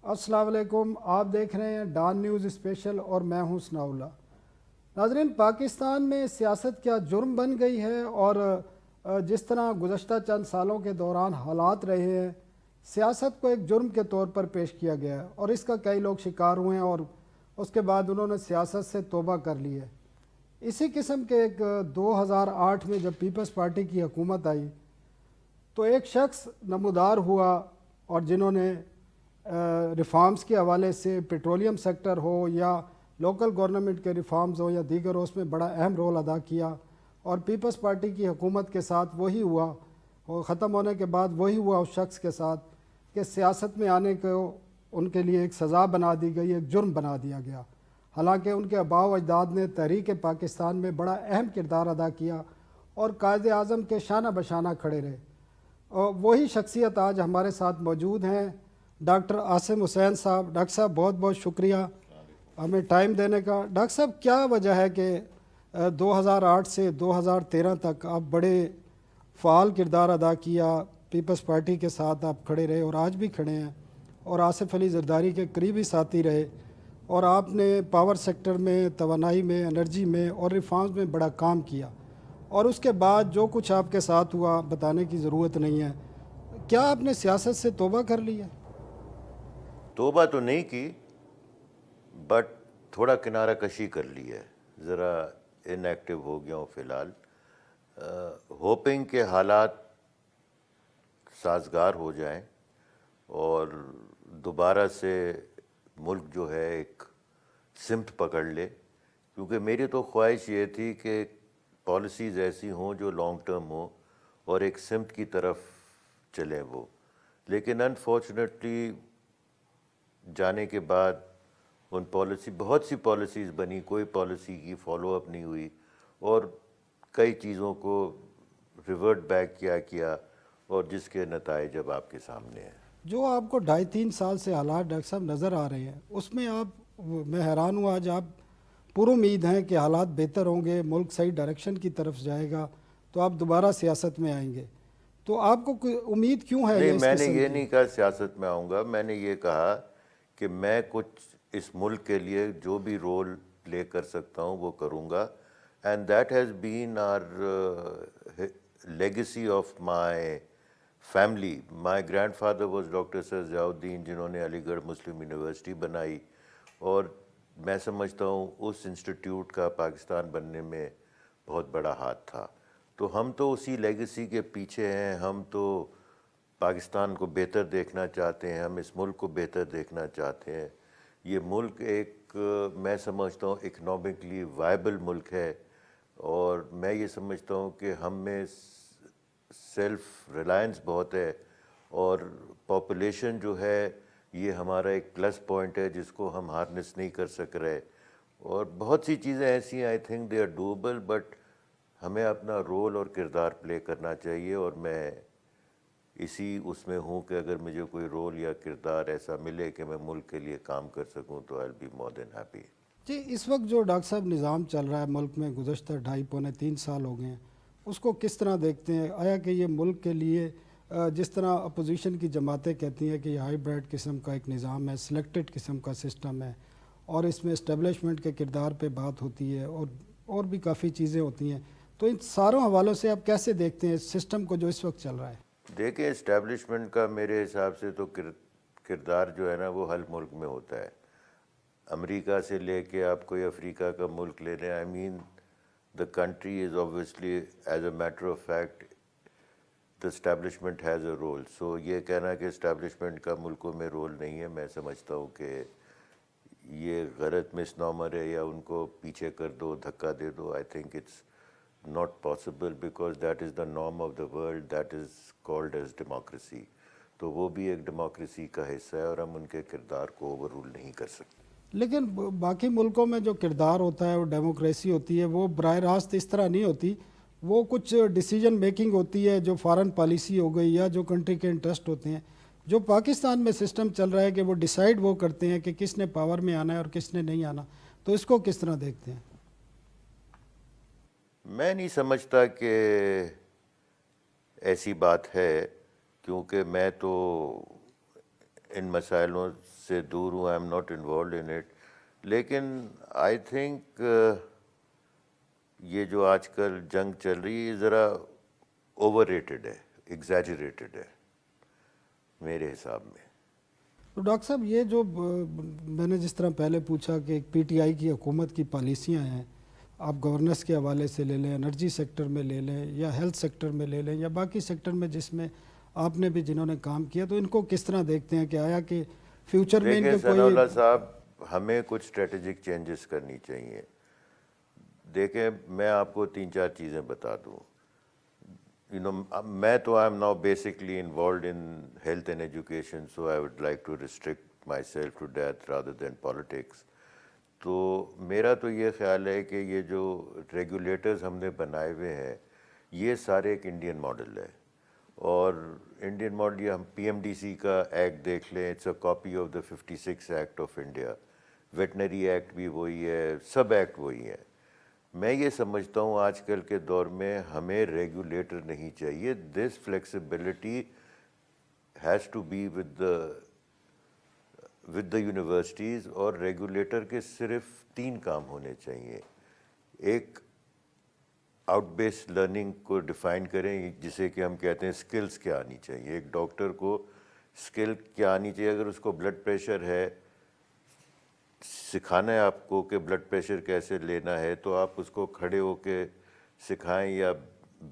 السلام علیکم، آپ دیکھ رہے ہیں ڈان نیوز اسپیشل اور میں ہوں ثناء اللہ۔ ناظرین، پاکستان میں سیاست کیا جرم بن گئی ہے؟ اور جس طرح گزشتہ چند سالوں کے دوران حالات رہے ہیں، سیاست کو ایک جرم کے طور پر پیش کیا گیا ہے اور اس کا کئی لوگ شکار ہوئے ہیں اور اس کے بعد انہوں نے سیاست سے توبہ کر لی ہے۔ اسی قسم کے ایک 2008 میں جب پیپلز پارٹی کی حکومت آئی تو ایک شخص نمودار ہوا اور جنہوں نے ریفارمز کے حوالے سے پیٹرولیم سیکٹر ہو یا لوکل گورنمنٹ کے ریفارمز ہو یا دیگر اس میں بڑا اہم رول ادا کیا، اور پیپلز پارٹی کی حکومت کے ساتھ وہی ہوا اور ختم ہونے کے بعد وہی ہوا اس شخص کے ساتھ کہ سیاست میں آنے کو ان کے لیے ایک سزا بنا دی گئی، ایک جرم بنا دیا گیا، حالانکہ ان کے آباء و اجداد نے تحریک پاکستان میں بڑا اہم کردار ادا کیا اور قائد اعظم کے شانہ بشانہ کھڑے رہے۔ اور وہی شخصیت آج ہمارے ساتھ موجود ہیں، ڈاکٹر عاصم حسین صاحب۔ ڈاکٹر صاحب بہت بہت شکریہ ہمیں ٹائم دینے کا۔ ڈاکٹر صاحب، کیا وجہ ہے کہ 2008 سے 2013 تک آپ بڑے فعال کردار ادا کیا، پیپلز پارٹی کے ساتھ آپ کھڑے رہے اور آج بھی کھڑے ہیں اور آصف علی زرداری کے قریبی ساتھی رہے، اور آپ نے پاور سیکٹر میں، توانائی میں، انرجی میں اور ریفارمز میں بڑا کام کیا، اور اس کے بعد جو کچھ آپ کے ساتھ ہوا بتانے کی ضرورت نہیں ہے۔ کیا آپ نے سیاست سے توبہ کر لی ہے؟ توبہ تو نہیں کی، بٹ تھوڑا کنارہ کشی کر لی ہے، ذرا ان ایکٹیو ہو گیا ہوں فی الحال، ہوپنگ کہ حالات سازگار ہو جائیں اور دوبارہ سے ملک جو ہے ایک سمت پکڑ لے، کیونکہ میری تو خواہش یہ تھی کہ پالیسیز ایسی ہوں جو لانگ ٹرم ہوں اور ایک سمت کی طرف چلیں وہ، لیکن انفارچونیٹلی جانے کے بعد ان بہت سی پالیسیز بنی، کوئی پالیسی کی فالو اپ نہیں ہوئی اور کئی چیزوں کو ریورٹ بیک کیا اور جس کے نتائج اب آپ کے سامنے ہیں۔ جو آپ کو 2.5-3 سال سے حالات ڈاکٹر صاحب نظر آ رہے ہیں، اس میں میں حیران ہوں، آج آپ پر امید ہیں کہ حالات بہتر ہوں گے، ملک صحیح ڈائریکشن کی طرف جائے گا تو آپ دوبارہ سیاست میں آئیں گے، تو آپ کو کوئی امید کیوں ہے نہیں، یہ اس میں نے قسم یہ کی؟ نہیں کہا سیاست میں آؤں گا، میں نے یہ کہا کہ میں کچھ اس ملک کے لیے جو بھی رول پلے کر سکتا ہوں وہ کروں گا، and that has been our legacy of my family. My grandfather was doctor sir Ziauddin, جنہوں نے علی گڑھ مسلم یونیورسٹی بنائی، اور میں سمجھتا ہوں اس انسٹیٹیوٹ کا پاکستان بننے میں بہت بڑا ہاتھ تھا، تو ہم تو اسی لیگیسی کے پیچھے ہیں، ہم تو پاکستان کو بہتر دیکھنا چاہتے ہیں، ہم اس ملک کو بہتر دیکھنا چاہتے ہیں۔ یہ ملک ایک میں سمجھتا ہوں اکنامکلی وائبل ملک ہے، اور میں یہ سمجھتا ہوں کہ ہم میں سیلف ریلائنس بہت ہے، اور پاپولیشن جو ہے یہ ہمارا ایک پلس پوائنٹ ہے جس کو ہم ہارنس نہیں کر سک رہے، اور بہت سی چیزیں ایسی ہیں I think they are doable, but ہمیں اپنا رول اور کردار پلے کرنا چاہیے، اور میں اسی اس میں ہوں کہ اگر مجھے کوئی رول یا کردار ایسا ملے کہ میں ملک کے لیے کام کر سکوں تو I'll be more than happy۔ جی، اس وقت جو ڈاکٹر صاحب نظام چل رہا ہے ملک میں، گزشتہ 2.5-3 سال ہو گئے ہیں، اس کو کس طرح دیکھتے ہیں؟ آیا کہ یہ ملک کے لیے جس طرح اپوزیشن کی جماعتیں کہتی ہیں کہ یہ ہائیبریڈ قسم کا ایک نظام ہے، سلیکٹڈ قسم کا سسٹم ہے، اور اس میں اسٹیبلشمنٹ کے کردار پہ بات ہوتی ہے اور بھی کافی چیزیں ہوتی ہیں، تو ان ساروں حوالوں سے آپ کیسے دیکھتے ہیں اس سسٹم کو جو اس وقت چل رہا ہے؟ دیکھیں، اسٹیبلشمنٹ کا میرے حساب سے تو کردار جو ہے نا وہ ہر ملک میں ہوتا ہے، امریکہ سے لے کے آپ کوئی افریقہ کا ملک لے لیں، I mean the country is obviously as a matter of fact the establishment has a role، so یہ کہنا کہ اسٹیبلشمنٹ کا ملکوں میں رول نہیں ہے، میں سمجھتا ہوں کہ یہ غلط مس نامر ہے، یا ان کو پیچھے کر دو، دھکا دے دو۔ I think it's not possible because that is the norm of the world, that is called as democracy، تو وہ بھی ایک ڈیموکریسی کا حصہ ہے اور ہم ان کے کردار کو اوور رول نہیں کر سکتے۔ لیکن باقی ملکوں میں جو کردار ہوتا ہے وہ ڈیموکریسی ہوتی ہے، وہ براہ راست اس طرح نہیں ہوتی، وہ کچھ ڈیسیجن میکنگ ہوتی ہے جو فارن پالیسی ہو گئی یا جو کنٹری کے انٹرسٹ ہوتے ہیں۔ جو پاکستان میں سسٹم چل رہا ہے کہ وہ ڈیسائیڈ وہ کرتے ہیں کہ کس نے پاور میں آنا ہے اور کس نے نہیں آنا، تو اس کو کس طرح دیکھتے ہیں؟ میں نہیں سمجھتا کہ ایسی بات ہے، کیونکہ میں تو ان مسائلوں سے دور ہوں, I am not involved in it. لیکن آئی تھنک یہ جو آج کل جنگ چل رہی ہے ذرا اوور ریٹڈ ہے, ایگزیجریٹڈ ہے میرے حساب میں. تو ڈاکٹر صاحب یہ جو میں نے جس طرح پہلے پوچھا کہ ایک پی ٹی آئی کی حکومت کی پالیسیاں ہیں, آپ گورننس کے حوالے سے لے لیں, انرجی سیکٹر میں لے لیں یا ہیلتھ سیکٹر میں لے لیں یا باقی سیکٹر میں جس میں آپ نے بھی جنہوں نے کام کیا, تو ان کو کس طرح دیکھتے ہیں کہ آیا کہ فیوچر میں ان دیکھیں کے ثناء کوئی اللہ صاحب, ہمیں کچھ اسٹریٹجک چینجز کرنی چاہیے. دیکھیں میں آپ کو 3-4 چیزیں بتا دوں. میں تو I am now basically involved in health and education, so I would like to restrict myself to that rather than politics. تو میرا تو یہ خیال ہے کہ یہ جو ریگولیٹرز ہم نے بنائے ہوئے ہیں یہ سارے ایک انڈین ماڈل ہے. اور انڈین ماڈل یہ ہم پی ایم ڈی سی کا ایکٹ دیکھ لیں, it's a copy of the 56 act of India. Veterinary act بھی وہی ہے, سب ایکٹ وہی ہیں. میں یہ سمجھتا ہوں آج کل کے دور میں ہمیں ریگولیٹر نہیں چاہیے. This flexibility has to be with the universities. اور ریگولیٹر کے صرف 3 کام ہونے چاہیے. ایک آؤٹ بیسڈ لرننگ کو ڈیفائن کریں, جسے کہ ہم کہتے ہیں اسکلز کیا آنی چاہیے. ایک ڈاکٹر کو اسکل کیا آنی چاہیے. اگر اس کو بلڈ پریشر ہے, سکھانا ہے آپ کو کہ بلڈ پریشر کیسے لینا ہے, تو آپ اس کو کھڑے ہو کے سکھائیں یا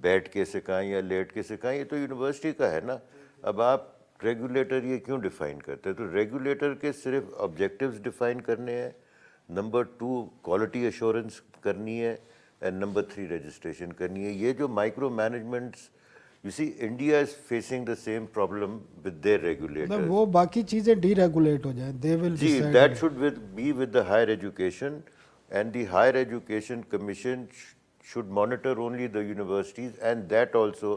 بیٹھ کے سکھائیں یا لیٹ کے سکھائیں. یہ تو یونیورسٹی کا ہے نا. اب آپ ریگولیٹر یہ کیوں ڈیفائن کرتے ہیں؟ تو ریگولیٹر کے صرف آبجیکٹیوز ڈیفائن کرنے ہیں, نمبر 2 کوالٹی ایشورنس کرنی ہے, اینڈ نمبر 3 رجسٹریشن کرنی ہے. یہ جو micro managements, you see India is facing the same problem with their regulator. وہ باقی چیزیں ڈی ریگولیٹ ہو جائیں, دے ول جی, that should be with the higher education, and the higher education commission should monitor only the universities and that also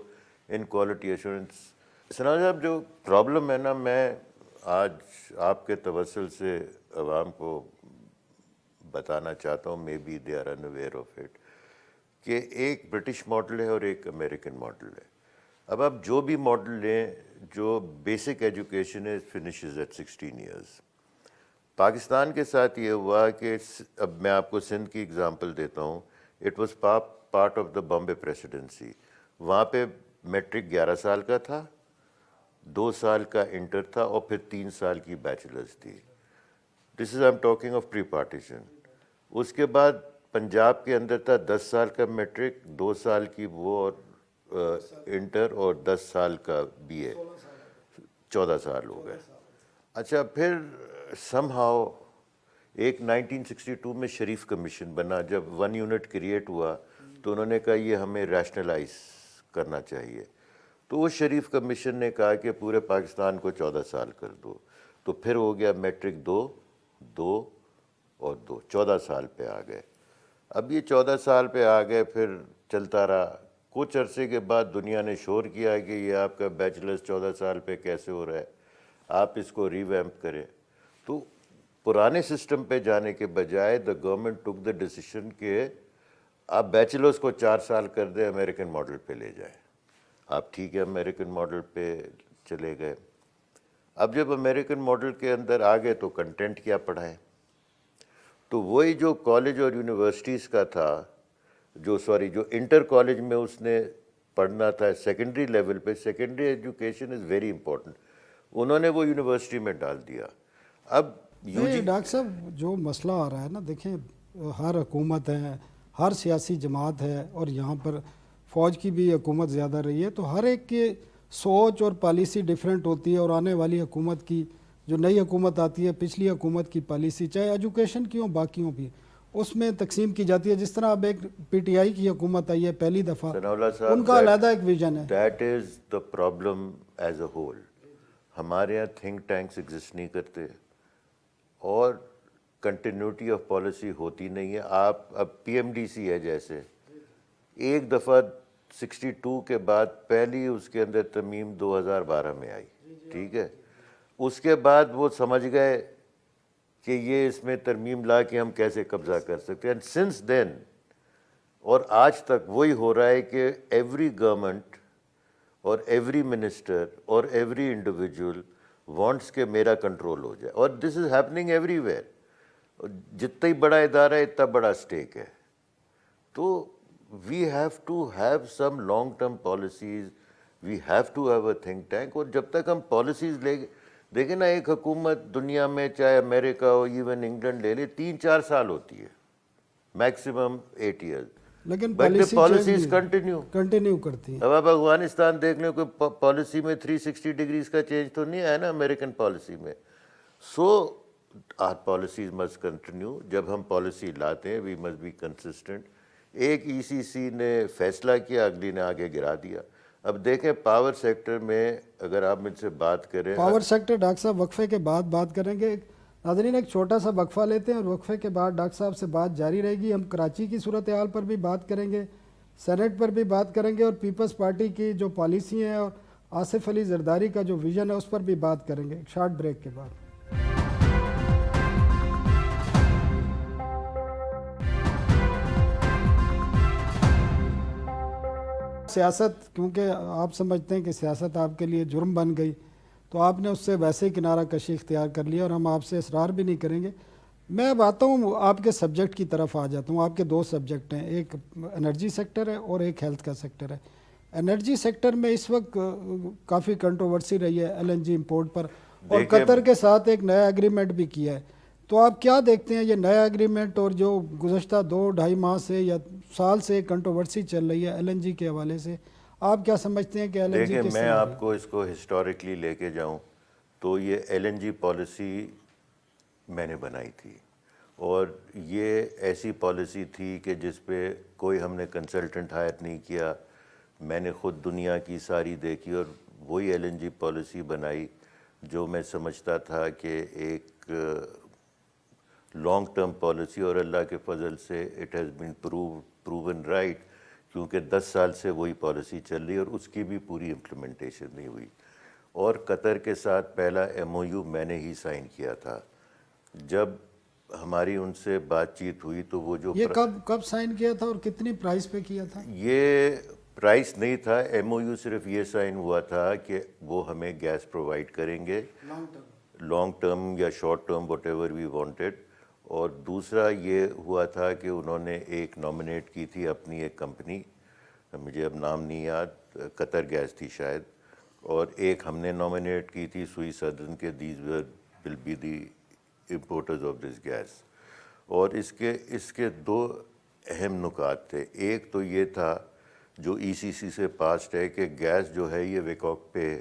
in quality assurance. ثناء صاحب جو problem ہے نا, میں آج آپ کے توسل سے عوام کو بتانا چاہتا ہوں, maybe they are unaware of it, کہ ایک برٹش ماڈل ہے اور ایک امریکن ماڈل ہے. اب آپ جو بھی ماڈل لیں, جو بیسک ایجوکیشن ہے finishes at 16 years. پاکستان کے ساتھ یہ ہوا کہ اب میں آپ کو سندھ کی اگزامپل دیتا ہوں. It was part of the Bombay presidency. وہاں پہ میٹرک 11 سال کا تھا, 2 سال کا انٹر تھا, اور پھر 3 سال کی بیچلرز تھی. This is I am talking of pre partition. اس کے بعد پنجاب کے اندر تھا 10 سال کا میٹرک, 2 سال کی وہ اور انٹر, اور 10 سال کا بی اے, 14 سال ہو گئے. اچھا, پھر سم ہاؤ ایک 1962 میں شریف کمیشن بنا. جب 1 یونٹ کریٹ ہوا تو انہوں نے کہا یہ ہمیں ریشنلائز کرنا چاہیے. تو وہ شریف کمیشن نے کہا کہ پورے پاکستان کو 14 سال کر دو. تو پھر ہو گیا میٹرک 2 اور 2, 14 سال پہ آ گئے. اب یہ 14 سال پہ آ گئے, پھر چلتا رہا. کچھ عرصے کے بعد دنیا نے شور کیا کہ یہ آپ کا بیچلرز 14 سال پہ کیسے ہو رہا ہے, آپ اس کو ریویمپ کریں. تو پرانے سسٹم پہ جانے کے بجائے the government tick the decision کہ آپ بیچلرز کو 4 سال کر دیں, امریکن ماڈل پہ لے جائیں. آپ ٹھیک ہے امریکن ماڈل پہ چلے گئے. اب جب امریکن ماڈل کے اندر آ گئے تو کنٹینٹ کیا پڑھائیں؟ تو وہی جو کالج اور یونیورسٹیز کا تھا, جو انٹر کالج میں اس نے پڑھنا تھا سیکنڈری لیول پہ, secondary education is very important, انہوں نے وہ یونیورسٹی میں ڈال دیا. اب ڈاکٹر صاحب جو مسئلہ آ رہا ہے نا, دیکھیں ہر حکومت ہے, ہر سیاسی جماعت ہے, اور یہاں پر فوج کی بھی حکومت زیادہ رہی ہے, تو ہر ایک کی سوچ اور پالیسی ڈیفرنٹ ہوتی ہے. اور آنے والی حکومت کی جو نئی حکومت آتی ہے, پچھلی حکومت کی پالیسی چاہے ایجوکیشن کی ہوں باقیوں بھی, اس میں تقسیم کی جاتی ہے. جس طرح اب ایک پی ٹی آئی کی حکومت آئی ہے پہلی دفعہ, ان کا علیحدہ ایک ویژن ہے. That is the problem as a whole. ہمارے یہاں تھنک ٹینکس ایگزسٹ نہیں کرتے اور کنٹینیوٹی آف پالیسی ہوتی نہیں ہے. آپ اب پی ایم ڈی سی ہے, جیسے ایک دفعہ 62 کے بعد پہلی اس کے اندر ترمیم 2012 میں آئی, ٹھیک ہے. اس کے بعد وہ سمجھ گئے کہ یہ اس میں ترمیم لا کے ہم کیسے قبضہ کر سکتے ہیں. اینڈ سنس دین اور آج تک وہی ہو رہا ہے کہ ایوری گورنمنٹ اور ایوری منسٹر اور ایوری انڈیویجول وانٹس کہ میرا کنٹرول ہو جائے. اور دس از ہیپننگ ایوری ویئر. جتنا ہی بڑا ادارہ ہے اتنا بڑا اسٹیک ہے. تو we have to have some long term policies, we have to have a think tank. اور جب تک ہم پالیسیز لے دیکھیں نا, ایک حکومت دنیا میں چاہے امریکہ ہو, ایون انگلینڈ لے لے, 3-4 سال ہوتی ہے, میکسیمم 8 years. لیکن but the policy policies continue. Continue کرتی ہیں. اب آپ افغانستان دیکھ لیں, کوئی پالیسی میں 360 ڈگریز کا چینج تو نہیں ہے نا امریکن پالیسی میں. سو آر پالیسیز مسٹ کنٹینیو. جب ہم پالیسی لاتے ہیں وی مسٹ بی کنسسٹنٹ. ایک ای سی سی نے فیصلہ کیا, اگلی نے آگے گرا دیا. اب دیکھیں پاور سیکٹر میں اگر آپ مجھ سے بات کریں, پاور سیکٹر ڈاکٹر صاحب وقفے کے بعد بات کریں گے. ناظرین ایک چھوٹا سا وقفہ لیتے ہیں اور وقفے کے بعد ڈاکٹر صاحب سے بات جاری رہے گی. ہم کراچی کی صورتحال پر بھی بات کریں گے, سینٹ پر بھی بات کریں گے, اور پیپلز پارٹی کی جو پالیسی ہیں اور آصف علی زرداری کا جو ویژن ہے اس پر بھی بات کریں گے ایک شارٹ بریک کے بعد. سیاست, کیونکہ آپ سمجھتے ہیں کہ سیاست آپ کے لیے جرم بن گئی, تو آپ نے اس سے ویسے ہی کنارہ کشی اختیار کر لیا, اور ہم آپ سے اصرار بھی نہیں کریں گے. میں اب آتا ہوں آپ کے سبجیکٹ کی طرف آ جاتا ہوں. آپ کے 2 سبجیکٹ ہیں, ایک انرجی سیکٹر ہے اور ایک ہیلتھ کا سیکٹر ہے. انرجی سیکٹر میں اس وقت کافی کنٹروورسی رہی ہے LNG امپورٹ پر, اور قطر کے ساتھ ایک نیا ایگریمنٹ بھی کیا ہے. تو آپ کیا دیکھتے ہیں یہ نیا ایگریمنٹ, اور جو گزشتہ 2-2.5 ماہ سے یا سال سے کنٹروورسی چل رہی ہے LNG کے حوالے سے, آپ کیا سمجھتے ہیں کہ LNG دیکھیں کس میں طرح آپ کو اس کو ہسٹوریکلی لے کے جاؤں تو یہ LNG پالیسی میں نے بنائی تھی, اور یہ ایسی پالیسی تھی کہ جس پہ کوئی ہم نے کنسلٹنٹ ہائر نہیں کیا. میں نے خود دنیا کی ساری دیکھی اور وہی LNG پالیسی بنائی جو میں سمجھتا تھا کہ ایک لانگ ٹرم پالیسی, اور اللہ کے فضل سے it has been proven right, کیونکہ 10 سال سے وہی پالیسی چل رہی اور اس کی بھی پوری امپلیمنٹیشن نہیں ہوئی. اور قطر کے ساتھ پہلا MOU میں نے ہی سائن کیا تھا. جب ہماری ان سے بات چیت ہوئی تو وہ جو یہ کب سائن کیا تھا اور کتنی پرائز پہ کیا تھا؟ یہ پرائس نہیں تھا, MOU صرف یہ سائن ہوا تھا کہ وہ ہمیں گیس پرووائڈ کریں گے لانگ ٹرم یا short term whatever we wanted. اور دوسرا یہ ہوا تھا کہ انہوں نے ایک نامنیٹ کی تھی اپنی ایک کمپنی, مجھے اب نام نہیں یاد, قطر گیس تھی شاید, اور ایک ہم نے نامنیٹ کی تھی سوئی سدرن کے these will be the importers of this gas. اور اس کے 2 اہم نکات تھے. ایک تو یہ تھا جو ECC سے پاسڈ ہے کہ گیس جو ہے یہ ویکاک پہ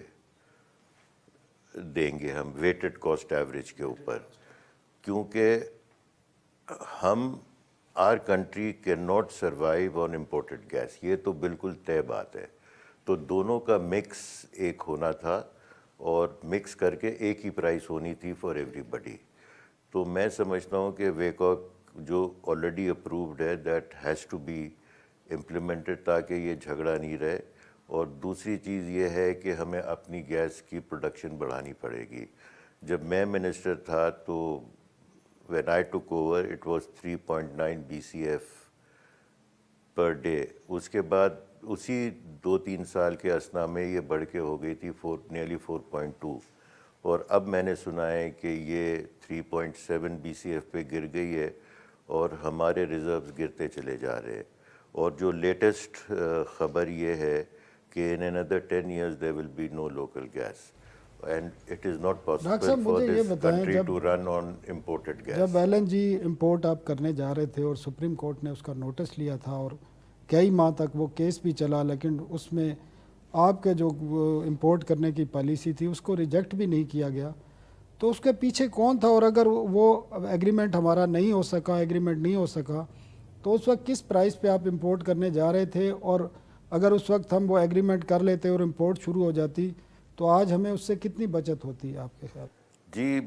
دیں گے ہم, ویٹڈ کاسٹ ایوریج کے اوپر, کیونکہ ہم our country cannot survive on imported gas, یہ تو بالکل طے بات ہے. تو دونوں کا مکس ایک ہونا تھا, اور مکس کر کے ایک ہی پرائس ہونی تھی فار ایوری بڈی. تو میں سمجھتا ہوں کہ ویکاک جو آلریڈی اپرووڈ ہے that has to be implemented, تاکہ یہ جھگڑا نہیں رہے. اور دوسری چیز یہ ہے کہ ہمیں اپنی گیس کی پروڈکشن بڑھانی پڑے گی. جب میں منسٹر تھا تو when I took over it was 3.9 BCF per day. اس کے بعد اسی 2-3 سال کے اثنا میں یہ بڑھ کے ہو گئی تھی نیرلی 4.2, اور اب میں نے سنا ہے کہ یہ 3.7 BCF پہ گر گئی ہے, اور ہمارے ریزروز گرتے چلے جا رہے ہیں. اور جو لیٹسٹ خبر یہ ہے کہ in another 10 years there will be no local gas. And it is not possible for this country to run on imported gas. جب LNG امپورٹ آپ کرنے جا رہے تھے اور سپریم کورٹ نے اس کا نوٹس لیا تھا, اور کئی ماہ تک وہ کیس بھی چلا, لیکن اس میں آپ کے جو امپورٹ کرنے کی پالیسی تھی اس کو ریجیکٹ بھی نہیں کیا گیا, تو اس کے پیچھے کون تھا؟ اور اگر وہ ایگریمنٹ ہمارا نہیں ہو سکا تو اس وقت کس پرائس پہ آپ امپورٹ کرنے جا رہے تھے؟ اور اگر اس وقت ہم وہ ایگریمنٹ کر لیتے اور امپورٹ شروع ہو جاتی تو آج ہمیں اس سے کتنی بچت ہوتی ہے آپ کے خیال؟ جی,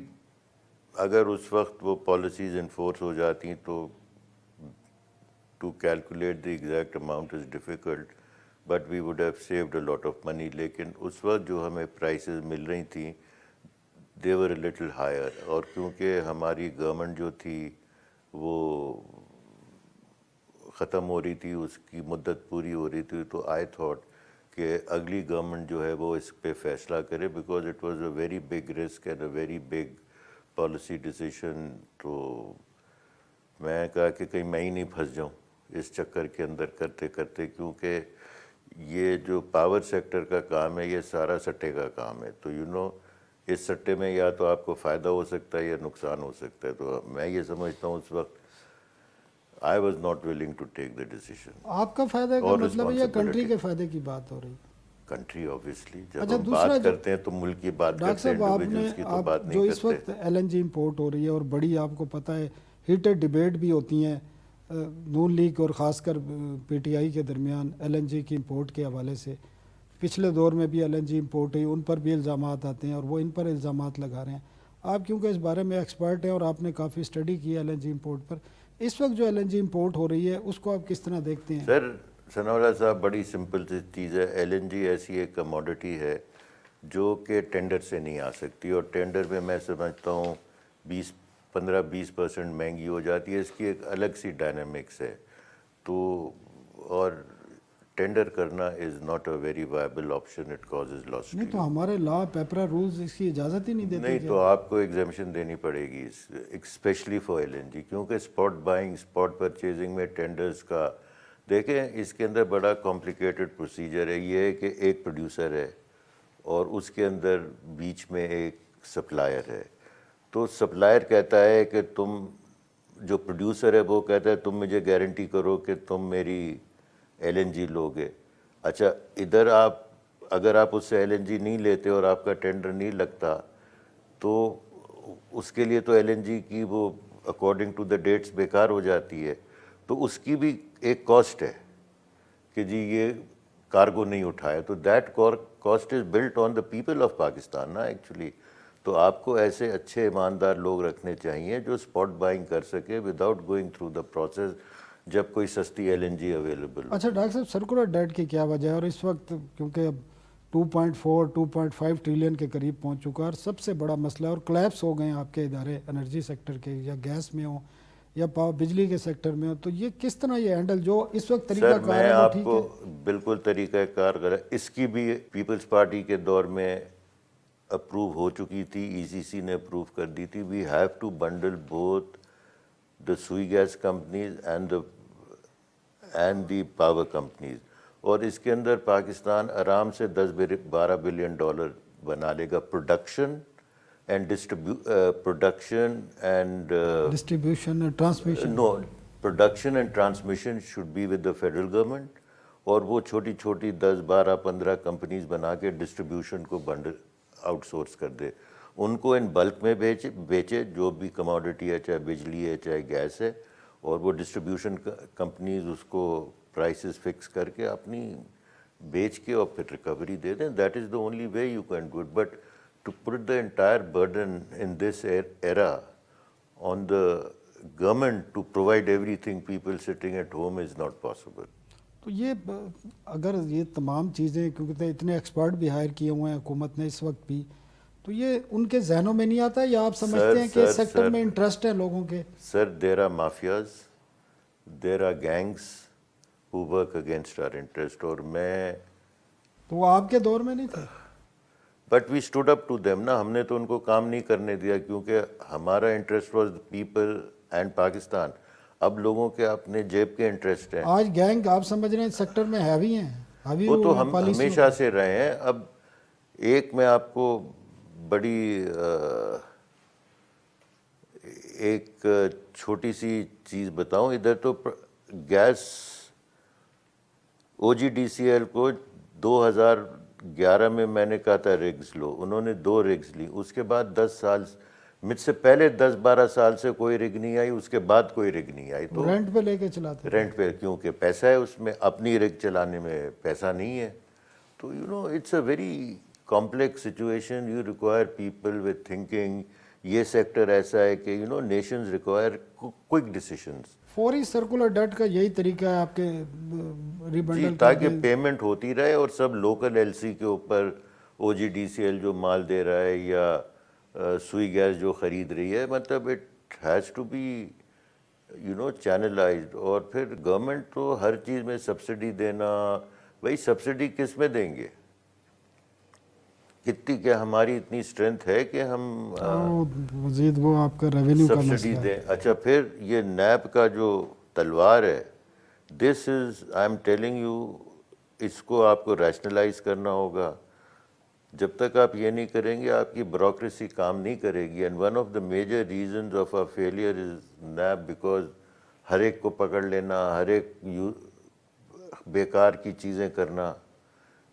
اگر اس وقت وہ پالیسیز انفورس ہو جاتی تو to calculate the exact amount is difficult, but we would have saved a lot of money. لیکن اس وقت جو ہمیں پرائسز مل رہی تھیں دے ور اے لٹل ہائر, اور کیونکہ ہماری گورنمنٹ جو تھی وہ ختم ہو رہی تھی, اس کی مدت پوری ہو رہی تھی, تو آئی تھاٹ کہ اگلی گورنمنٹ جو ہے وہ اس پہ فیصلہ کرے, because it was a very big risk and a very big policy decision. تو میں کہا کہ کہیں میں ہی نہیں پھنس جاؤں اس چکر کے اندر کرتے کرتے, کیونکہ یہ جو پاور سیکٹر کا کام ہے یہ سارا سٹے کا کام ہے. تو اس سٹے میں یا تو آپ کو فائدہ ہو سکتا ہے یا نقصان ہو سکتا ہے. تو میں یہ سمجھتا ہوں اس وقت I was not willing to take the decision. آپ کا فائدہ کا اور مطلب ہے یا کنٹری responsibility. کے فائدے کی بات ہو رہی ہے؟ کنٹری آبویسلی, جب اچھا ہم دوسرا بات کرتے ہیں تو ملک کی بات ڈاکٹر کرتے ہیں, صاحب انڈیویجولس کی تو آپ بات جو نہیں اس وقت کرتے. ایل این جی امپورٹ ہو رہی ہے اور بڑی آپ کو پتہ ہے ہیٹڈ ڈبیٹ بھی ہوتی ہیں نون لیگ اور خاص کر پی ٹی آئی کے درمیان ایل این جی کی امپورٹ کے حوالے سے. پچھلے دور میں بھی ایل این جی امپورٹ ہوئی, ان پر بھی الزامات آتے ہیں اور وہ ان پر الزامات لگا رہے ہیں. آپ کیونکہ اس بارے میں ایکسپرٹ ہیں اور آپ نے کافی اسٹڈی کی ہے ایل این جی امپورٹ پر, اس وقت جو ایل این جی امپورٹ ہو رہی ہے اس کو آپ کس طرح دیکھتے ہیں؟ سر ثناء اللہ صاحب, بڑی سمپل سی چیز ہے. ایل این جی ایسی ایک کموڈٹی ہے جو کہ ٹینڈر سے نہیں آ سکتی, اور ٹینڈر میں سمجھتا ہوں 15-20% مہنگی ہو جاتی ہے. اس کی ایک الگ سی ڈائنامکس ہے. تو اور ٹینڈر کرنا is not a very viable option, it causes loss. نہیں تو ہمارے لا پیپرا رولز اس کی اجازت ہی نہیں دیتے. نہیں تو آپ کو ایگزیمشن دینی پڑے گی especially for L N G, کیونکہ اسپاٹ بائنگ, اسپاٹ پرچیزنگ میں ٹینڈرز کا دیکھیں اس کے اندر بڑا کمپلیکیٹڈ پروسیجر ہے. یہ ہے کہ ایک پروڈیوسر ہے اور اس کے اندر بیچ میں ایک سپلائر ہے. تو سپلائر کہتا ہے کہ تم, جو پروڈیوسر ہے وہ کہتا ہے تم مجھے گارنٹی کرو کہ تم میری ایل این جی لوگے. اچھا ادھر اگر آپ اس سے ایل این جی نہیں لیتے اور آپ کا ٹینڈر نہیں لگتا تو اس کے لیے تو ایل این جی کی وہ اکارڈنگ ٹو دا ڈیٹس بیکار ہو جاتی ہے. تو اس کی بھی ایک کاسٹ ہے کہ جی یہ کارگو نہیں اٹھایا. تو that cost is built on the people of Pakistan نا ایکچولی. تو آپ کو ایسے اچھے ایماندار لوگ رکھنے چاہیے جو اسپاٹ بائنگ کر سکے without going through the process جب کوئی سستی ایل این جی اویلیبل ہو. اچھا ڈاکٹر صاحب سرکولر ڈیٹ کی کیا وجہ ہے, اور اس وقت کیونکہ اب 2.5 ٹریلین کے قریب پہنچ چکا ہے اور سب سے بڑا مسئلہ ہے, اور کلیپس ہو گئے ہیں آپ کے ادارے انرجی سیکٹر کے, یا گیس میں ہوں یا بجلی کے سیکٹر میں ہوں, تو یہ کس طرح یہ ہینڈل جو اس وقت طریقہ سر کار میں ہے وہ آپ ٹھیک کو ہے؟ بالکل طریقہ کار کرا, اس کی بھی پیپلز پارٹی کے دور میں اپروو ہو چکی تھی, ای سی سی نے اپروو کر دی تھی. We have to bundle both the Sui gas companies and the power companies, اور اس کے اندر پاکستان آرام سے 10-12 بلین ڈالر بنا لے گا. Production and distribution transmission production and transmission should be with the federal government, اور وہ چھوٹی چھوٹی 10-12-15 کمپنیز بنا کے ڈسٹریبیوشن کو آؤٹ سورس کر دے. ان کو ان بلک میں بیچے جو بھی کموڈٹی ہے, چاہے بجلی ہے چاہے گیس ہے, اور وہ ڈسٹریبیوشن کمپنیز اس کو پرائسز فکس کر کے اپنی بیچ کے اور پھر ریکوری دے دیں. That is the only way you can do it. But to put the entire burden in this era on the government to provide everything people sitting at home is not possible. تو یہ اگر یہ تمام چیزیں, کیونکہ اتنے expert بھی higher کیے ہوئے ہیں حکومت نے اس وقت بھی, تو یہ ان کے ذہنوں میں نہیں آتا, یا آپ سمجھتے ہیں کہ اس سیکٹر میں انٹرسٹ ہے لوگوں کے؟ سر there are mafias, there are gangs who work against our interest, اور میں تو وہ آپ کے دور میں نہیں تھے؟ but we stood up to them نا, ہم نے تو ان کو کام نہیں کرنے دیا کیونکہ ہمارا interest was the people and Pakistan. اب لوگوں کے اپنے جیب کے انٹرسٹ ہیں. آج گینگ آپ سمجھ رہے ہیں سیکٹر میں ہیوی ہیں, وہ تو ہم ہمیشہ سے رہے ہیں. اب ایک میں آپ کو بڑی ایک چھوٹی سی چیز بتاؤں. ادھر تو گیس او جی ڈی سی ایل کو 2011 میں میں نے کہا تھا ریگز لو, انہوں نے 2 ریگز لی. اس کے بعد 10 سال, مجھ سے پہلے 10-12 سال سے کوئی رگ نہیں آئی, اس کے بعد کوئی رگ نہیں آئی. تو رینٹ پہ لے کے چلاتے, رینٹ پہ, کیونکہ پیسہ ہے اس میں, اپنی رگ چلانے میں پیسہ نہیں ہے. تو it's a very complex situation. You require people with thinking. یہ سیکٹر ایسا ہے کہ نیشنز ریکوائر کوئک ڈیسیشنز. فوری سرکولر ڈیٹ کا یہی طریقہ ہے آپ کے ریبنڈل, تاکہ پیمنٹ ہوتی رہے اور سب لوکل ایل سی کے اوپر او جی ڈی سی ایل جو مال دے رہا ہے یا سوئی گیس جو خرید رہی ہے, مطلب it has to be channelised. اور پھر گورنمنٹ تو ہر چیز میں سبسڈی دینا, بھائی سبسڈی کس میں دیں گے؟ کتنی، کیا ہماری اتنی اسٹرینتھ ہے کہ ہم مزید وہ آپ کا ریونیو کا سبسڈی مسئلہ ہے. دیں؟ اچھا پھر یہ نیب کا جو تلوار ہے، دس is I am telling you, اس کو آپ کو ریشنلائز کرنا ہوگا. جب تک آپ یہ نہیں کریں گے آپ کی بیوروکریسی کام نہیں کرے گی. And one of the major reasons of a failure is NAB, because ہر ایک کو پکڑ لینا، ہر ایک بیکار کی چیزیں کرنا.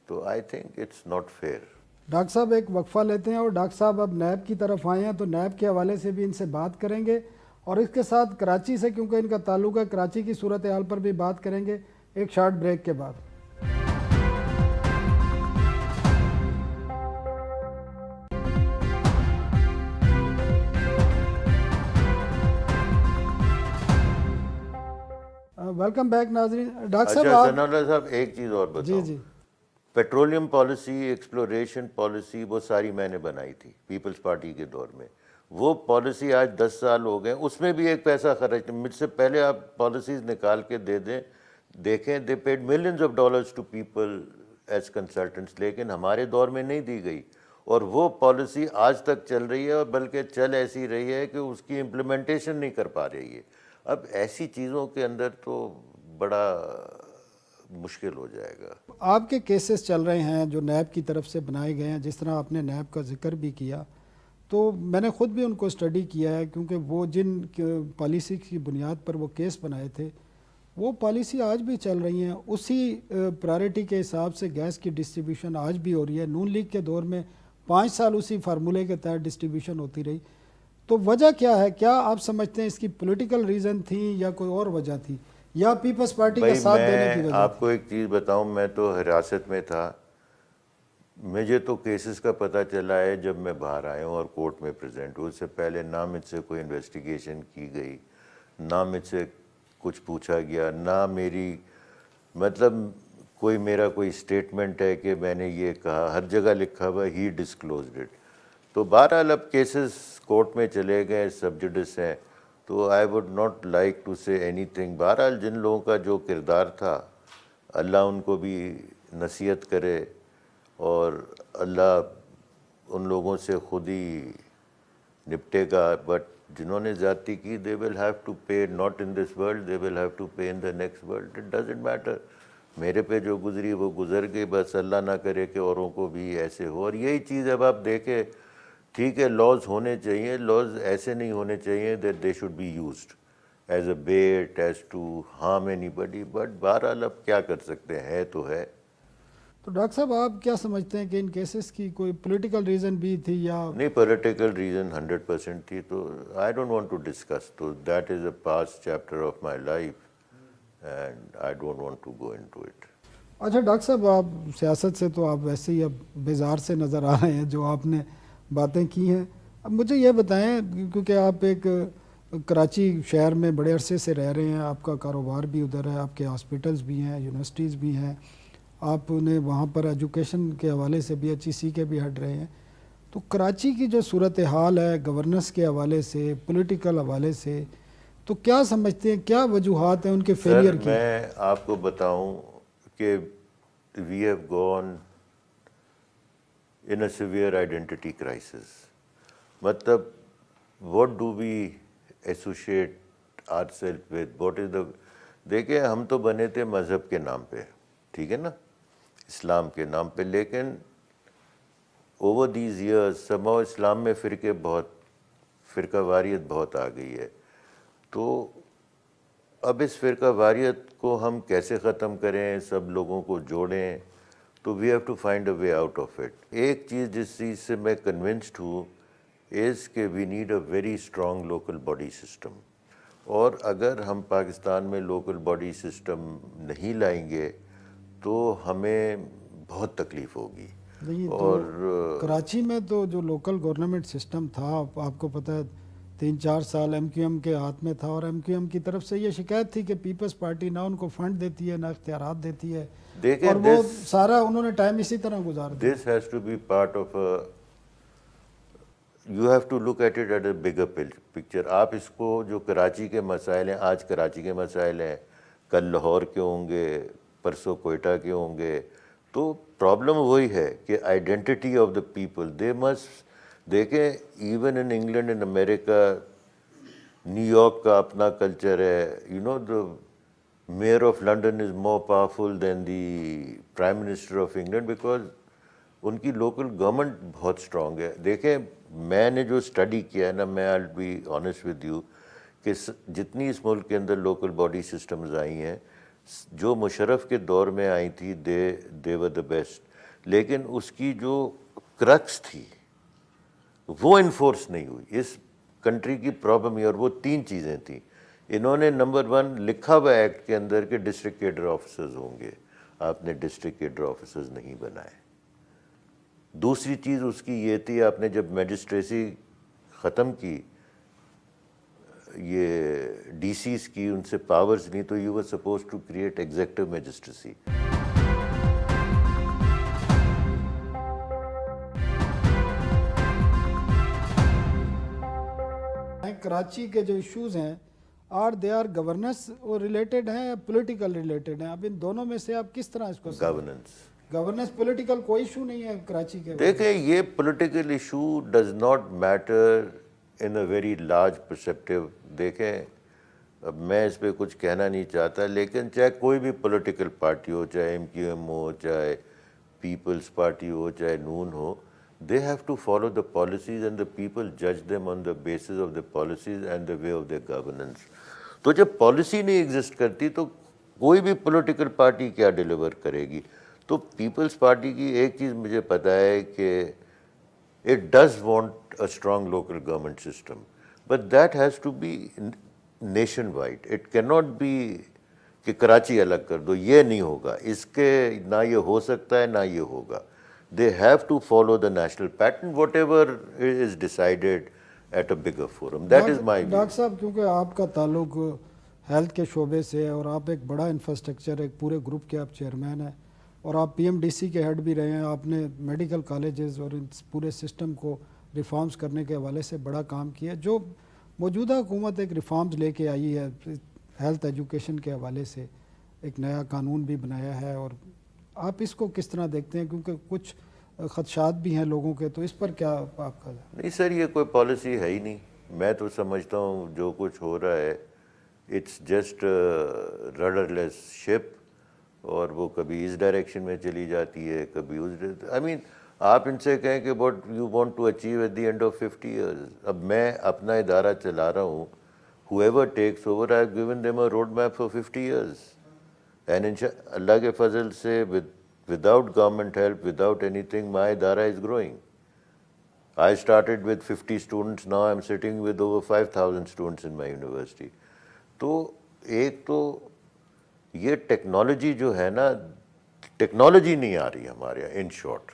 تو I think it's not fair. Doctor صاحب ایک وقفہ لیتے ہیں، اور ڈاکٹر صاحب اب نیب کی طرف آئے ہیں تو نیب کے حوالے سے بھی ان سے بات کریں گے، اور اس کے ساتھ کراچی سے، کیونکہ ان کا تعلق ہے، کراچی کی صورتحال پر بھی بات کریں گے ایک شارٹ بریک کے بعد. ویلکم بیک ناظرین. ڈاکٹر صاحب اچھا آپ ثناء اللہ صاحب ایک چیز اور جی بتاؤں. جی پیٹرولیم پالیسی، ایکسپلوریشن پالیسی، وہ ساری میں نے بنائی تھی پیپلز پارٹی کے دور میں. وہ پالیسی آج 10 سال ہو گئے، اس میں بھی ایک پیسہ خرچ، مجھ سے پہلے آپ پالیسیز نکال کے دے دیں، دیکھیں they paid millions of dollars to people as consultants, لیکن ہمارے دور میں نہیں دی گئی. اور وہ پالیسی آج تک چل رہی ہے، اور بلکہ چل ایسی رہی ہے کہ اس کی امپلیمنٹیشن نہیں کر پا رہی ہے. اب ایسی چیزوں کے اندر تو بڑا مشکل ہو جائے گا. آپ کے کیسز چل رہے ہیں جو نیب کی طرف سے بنائے گئے ہیں، جس طرح آپ نے نیب کا ذکر بھی کیا، تو میں نے خود بھی ان کو اسٹڈی کیا ہے، کیونکہ وہ جن پالیسی کی بنیاد پر وہ کیس بنائے تھے وہ پالیسی آج بھی چل رہی ہیں. اسی پرائرٹی کے حساب سے گیس کی ڈسٹریبیوشن آج بھی ہو رہی ہے. نون لیگ کے دور میں 5 سال اسی فارمولے کے تحت ڈسٹریبیوشن ہوتی رہی. تو وجہ کیا ہے؟ کیا آپ سمجھتے ہیں اس کی پولیٹیکل ریزن تھی یا کوئی اور وجہ تھی، یا پیپلز پارٹی کا بھائی ساتھ دینے کی میں وجہ آپ کو ایک چیز بتاؤں، میں تو حراست میں تھا. مجھے تو کیسز کا پتہ چلا ہے جب میں باہر آیا ہوں اور کورٹ میں پریزنٹ ہوں. اس سے پہلے نہ مجھ سے کوئی انویسٹیگیشن کی گئی، نہ مجھ سے کچھ پوچھا گیا، نہ میری مطلب کوئی میرا کوئی اسٹیٹمنٹ ہے کہ میں نے یہ کہا. ہر جگہ لکھا ہوا ہی ڈسکلوزڈ اٹ. تو بہرحال اب کیسز کورٹ میں چلے گئے، سب جوڈس ہیں، تو I would not like to say anything. بہرحال جن لوگوں کا جو کردار تھا، اللہ ان کو بھی نصیحت کرے، اور اللہ ان لوگوں سے خود ہی نپٹے گا. بٹ جنہوں نے زیادتی کی، they will have to pay, not in this world, they will have to pay in the next world. It doesn't matter. میرے پہ جو گزری وہ گزر گئی، بس اللہ نہ کرے کہ اوروں کو بھی ایسے ہو. اور یہی چیز اب آپ دیکھیں، ٹھیک ہے لاز ہونے چاہیے، لاز ایسے نہیں ہونے چاہیے that they should be used as a bat as to harm anybody. But بہرحال اب کیا کر سکتے ہیں، تو ہے. تو ڈاکٹر صاحب آپ کیا سمجھتے ہیں کہ ان کیسز کی کوئی پولیٹیکل ریزن بھی تھی یا نہیں، پولیٹیکل ریزن 100% تھی. تو I don't want to discuss. تو that is a past chapter of my life and I don't want to go into it. اچھا ڈاکٹر صاحب، آپ سیاست سے تو آپ ویسے ہی اب بیزار سے نظر آ رہے ہیں جو آپ نے باتیں کی ہیں. اب مجھے یہ بتائیں، کیونکہ آپ ایک کراچی شہر میں بڑے عرصے سے رہ رہے ہیں، آپ کا کاروبار بھی ادھر ہے، آپ کے ہاسپٹلز بھی ہیں، یونیورسٹیز بھی ہیں، آپ نے وہاں پر ایجوکیشن کے حوالے سے بھی HEC کے بھی ہیڈ رہے ہیں. تو کراچی کی جو صورتحال ہے گورننس کے حوالے سے، پولیٹیکل حوالے سے، تو کیا سمجھتے ہیں، کیا وجوہات ہیں ان کے فیلئر سر کی؟ میں آپ کو بتاؤں کہ we have gone in a severe identity crisis. مطلب what do we associate our self with, what is the. دیکھیں ہم تو بنے تھے مذہب کے نام پہ، ٹھیک ہے نا، اسلام کے نام پہ، لیکن اوور دیز ایئرز سمہاؤ اسلام میں فرقہ واریت بہت آ گئی ہے. تو اب اس فرقہ واریت کو ہم کیسے ختم کریں، سب لوگوں کو جوڑیں، تو we have to find a way out of it. ایک چیز جس چیز سے میں کنونسڈ ہوں از کہ we need a very strong local body system. اور اگر ہم پاکستان میں لوکل باڈی سسٹم نہیں لائیں گے تو ہمیں بہت تکلیف ہوگی. نہیں اور تو کراچی میں تو جو لوکل گورنمنٹ سسٹم تھا، آپ کو پتہ ہے 3-4 سال MQM کے ہاتھ میں تھا، اور MQM کی طرف سے یہ شکایت تھی کہ پیپلز پارٹی نہ ان کو فنڈ دیتی ہے، نہ اختیارات دیتی ہے، دیکھیں اور وہ سارا انہوں نے ٹائم اسی طرح گزار دیا. This has to be part of you have to look at it at a bigger picture. آپ اس کو جو کراچی کے مسائل ہیں، آج کراچی کے مسائل ہیں، کل لاہور کے ہوں گے، پرسوں کوئٹہ کے ہوں گے. تو پرابلم وہی ہے کہ identity of the people they must. دیکھیں even in England in America, New York کا اپنا کلچر ہے. The mayor of London is more powerful than the prime minister of England because ان کی لوکل گورنمنٹ بہت اسٹرانگ ہے. دیکھیں میں نے جو اسٹڈی کیا ہے نا, میں آئی بی آنیسٹ ود یو, کہ جتنی اس ملک کے اندر لوکل باڈی سسٹمز آئی ہیں, جو مشرف کے دور میں آئی تھی دے ور دا بیسٹ, لیکن اس کی جو کرکس تھی وہ انفورس نہیں ہوئی. اس کنٹری کی پرابلم یہ, اور وہ 3 چیزیں تھیں. انہوں نے نمبر 1 لکھا ہوا ایکٹ کے اندر کہ ڈسٹرکٹ کیڈر آفیسرز ہوں گے, آپ نے ڈسٹرکٹ کیڈر آفیسرز نہیں بنائے. دوسری چیز اس کی یہ تھی, آپ نے جب میجسٹریسی ختم کی, یہ ڈی سیز کی, ان سے پاورز نہیں, تو you were suppose to create executive magistracy. Karachi کے جو ایشوز ہیں دے آر گورننس ریلیٹڈ ہیں یا پولیٹیکل ریلیٹڈ ہیں؟ اب ان دونوں میں سے آپ کس طرح اس کو گورننس پولیٹیکل کوئی ایشو نہیں ہے کراچی کے؟ دیکھیں یہ political issue does not matter in a very large perspective. دیکھیں اب میں اس پہ کچھ کہنا نہیں چاہتا, لیکن چاہے کوئی بھی پولیٹیکل پارٹی ہو, چاہے MQM ہو, چاہے پیپلز پارٹی ہو, چاہے نون ہو, they have to follow the policies and the people judge them on the basis of the policies and the way of their governance. تو جب پالیسی نہیں ایگزسٹ کرتی تو کوئی بھی پولیٹیکل پارٹی کیا ڈیلیور کرے گی؟ تو پیپلز پارٹی کی ایک چیز مجھے پتہ ہے کہ it does want a strong local government system, but that has to be nationwide. It cannot be کہ کراچی الگ کر دو, یہ نہیں ہوگا. اس کے نہ یہ ہو سکتا ہے نہ یہ ہوگا. They have to follow the national pattern, whatever is decided at a bigger forum. That is my view. Doctor صاحب کیونکہ آپ کا تعلق ہیلتھ کے شعبے سے ہے اور آپ ایک بڑا انفراسٹرکچر, ایک پورے گروپ کے آپ چیئرمین ہیں, اور آپ PMDC کے ہیڈ بھی رہے ہیں, آپ نے میڈیکل کالجز اور اس پورے سسٹم کو ریفارمز کرنے کے حوالے سے بڑا کام کیا. جو موجودہ حکومت ایک ریفارمز لے کے آئی ہے ہیلتھ ایجوکیشن کے حوالے سے, ایک نیا قانون بھی بنایا ہے, اور آپ اس کو کس طرح دیکھتے ہیں؟ کیونکہ کچھ خدشات بھی ہیں لوگوں کے, تو اس پر کیا آپ کا؟ نہیں سر, یہ کوئی پالیسی ہے ہی نہیں. میں تو سمجھتا ہوں جو کچھ ہو رہا ہے اٹس جسٹ رڈر لیس شپ, اور وہ کبھی اس ڈائریکشن میں چلی جاتی ہے, کبھی اس. آئی مین آپ ان سے کہیں کہ what you want to achieve at the end of 50 years. اب میں اپنا ادارہ چلا رہا ہوں, whoever takes over I have given them a road map for 50 years. And اللہ کے فضل سے without government help, without anything, my ادارہ is growing. I started with 50 students, now I'm sitting with over 5,000 students in my university. تو ایک تو یہ technology جو ہے نا, ٹیکنالوجی نہیں آ رہی ہمارے یہاں ان شارٹ.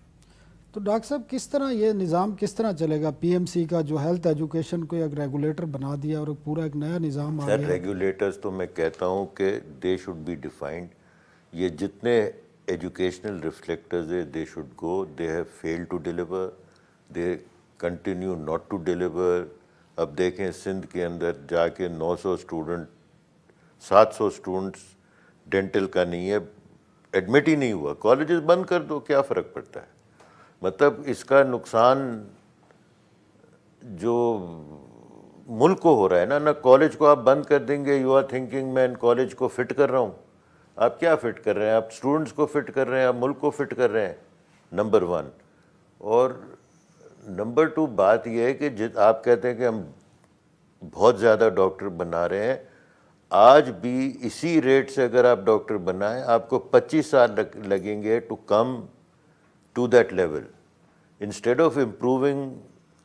تو ڈاکٹر صاحب کس طرح یہ نظام کس طرح چلے گا؟ PMC کا جو ہیلتھ ایجوکیشن کو ایک ریگولیٹر بنا دیا اور ایک پورا ایک نیا نظام آ سر گیا. ریگولیٹرز تو میں کہتا ہوں کہ دے شوڈ بی ڈیفائنڈ. یہ جتنے ایجوکیشنل ریفلیکٹرز ہے they should go. They have fail to deliver, they continue not to deliver. اب دیکھیں سندھ کے اندر جا کے 900 اسٹوڈنٹ 700 اسٹوڈنٹس ڈینٹل کا نہیں ہے, ایڈمٹ ہی نہیں ہوا. کالجز بند کر دو, کیا فرق پڑتا ہے؟ مطلب اس کا نقصان جو ملک کو ہو رہا ہے نا کالج کو آپ بند کر دیں گے, یو آر تھنکنگ میں ان کالج کو فٹ کر رہا ہوں. آپ کیا فٹ کر رہے ہیں؟ آپ اسٹوڈنٹس کو فٹ کر رہے ہیں, آپ ملک کو فٹ کر رہے ہیں, نمبر 1. اور نمبر 2 بات یہ ہے کہ آپ کہتے ہیں کہ ہم بہت زیادہ ڈاکٹر بنا رہے ہیں. آج بھی اسی ریٹ سے اگر آپ ڈاکٹر بنائیں, آپ کو 25 سال لگیں گے to come to that level. Instead of improving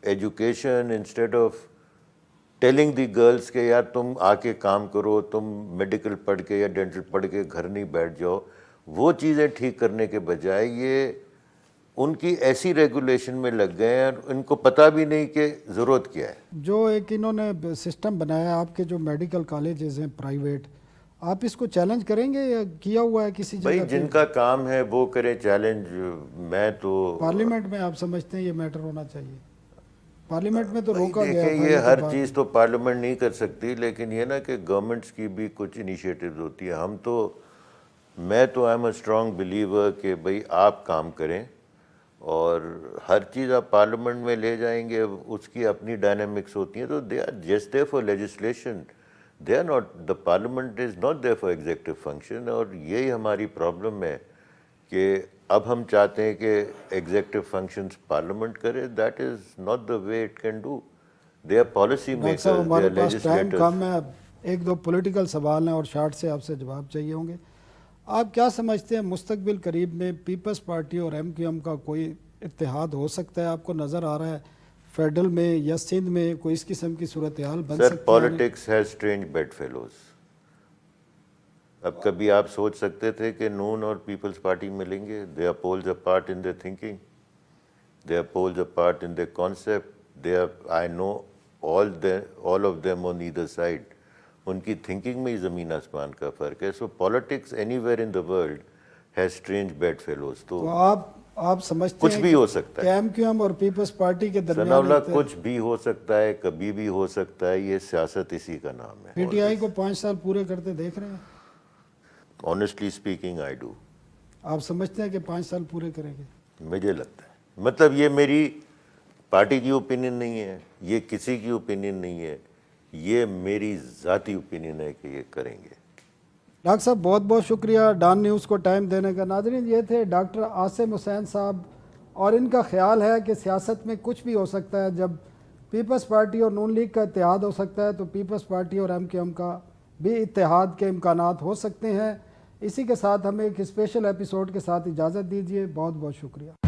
education, instead of telling the girls کہ یار تم آ کے کام کرو, تم میڈیکل پڑھ کے یا ڈینٹل پڑھ کے گھر نہیں بیٹھ جاؤ, وہ چیزیں ٹھیک کرنے کے بجائے یہ ان کی ایسی ریگولیشن میں لگ گئے ہیں, ان کو پتہ بھی نہیں کہ ضرورت کیا ہے. جو ایک انہوں نے سسٹم بنایا آپ کے جو میڈیکل کالجز ہیں پرائیویٹ, آپ اس کو چیلنج کریں گے یا کیا ہوا ہے کسی جگہ؟ بھائی جن کا کام ہے وہ کرے چیلنج. میں تو پارلیمنٹ میں آپ سمجھتے ہیں یہ میٹر ہونا چاہیے؟ پارلیمنٹ میں تو روکا گیا تھا. یہ ہر چیز تو پارلیمنٹ نہیں کر سکتی, لیکن یہ نا کہ گورنمنٹس کی بھی کچھ انیشیٹیوز ہوتی ہے. ہم تو میں تو I M a strong believer کہ بھئی آپ کام کریں اور ہر چیز آپ پارلیمنٹ میں لے جائیں گے, اس کی اپنی ڈائنامکس ہوتی ہیں, تو they are just there for legislation, they are not, the parliament is not there for executive function. اور یہی ہماری پرابلم ہے کہ اب ہم چاہتے ہیں کہ ایگزیکٹو فنکشنز پارلیمنٹ کرے. That is not the way it can do. They are policy doctor صاحب میکرز, دے ہمارے آر پاس ٹائم لیجسلیٹرز. کم ہے, ایک دو پولیٹیکل سوال ہیں اور شارٹ سے آپ سے جواب چاہیے ہوں گے. آپ کیا سمجھتے ہیں مستقبل قریب میں پیپلز پارٹی اور ایم کیو ایم کا کوئی اتحاد ہو سکتا ہے؟ آپ کو نظر آ رہا ہے فیڈرل میں یا سندھ میں کوئی اس قسم کی صورتحال بن سر, سکتی ہے؟ Politics has strange bedfellows. اب کبھی آپ سوچ سکتے تھے کہ نون اور پیپلز پارٹی ملیں گے؟ They are poles apart in their thinking, they are poles apart in their concept, they are, I know all of them on either side. ان کی تھنکنگ میں ہی زمین آسمان کا فرق ہے. So politics anywhere in the world has strange bedfellows. تو آپ سمجھتے کچھ ہیں بھی ہو سکتا کہ ہے ایم کیو ایم اور پیپلز پارٹی کے ثناء درمیان اللہ, کچھ بھی ہو سکتا ہے, کبھی بھی ہو سکتا ہے. یہ سیاست اسی کا نام ہے. پی ٹی آئی کو 5 سال پورے کرتے دیکھ رہے ہیں؟ Honestly speaking I do. آپ سمجھتے ہیں کہ 5 سال پورے کریں گے؟ مجھے لگتا ہے, مطلب یہ میری پارٹی کی اوپینین نہیں ہے, یہ کسی کی اوپینین نہیں ہے, یہ میری ذاتی اوپینین ہے کہ یہ کریں گے. ڈاکٹر صاحب بہت بہت شکریہ ڈان نیوز کو ٹائم دینے کا. ناظرین, یہ تھے ڈاکٹر عاصم حسین صاحب, اور ان کا خیال ہے کہ سیاست میں کچھ بھی ہو سکتا ہے. جب پیپلز پارٹی اور نون لیگ کا اتحاد ہو سکتا ہے تو پیپلز پارٹی اور ایم کیو ایم کا بھی اتحاد کے امکانات ہو سکتے ہیں. اسی کے ساتھ ہمیں ایک اسپیشل ایپیسوڈ کے ساتھ اجازت دیجیے. بہت بہت شکریہ.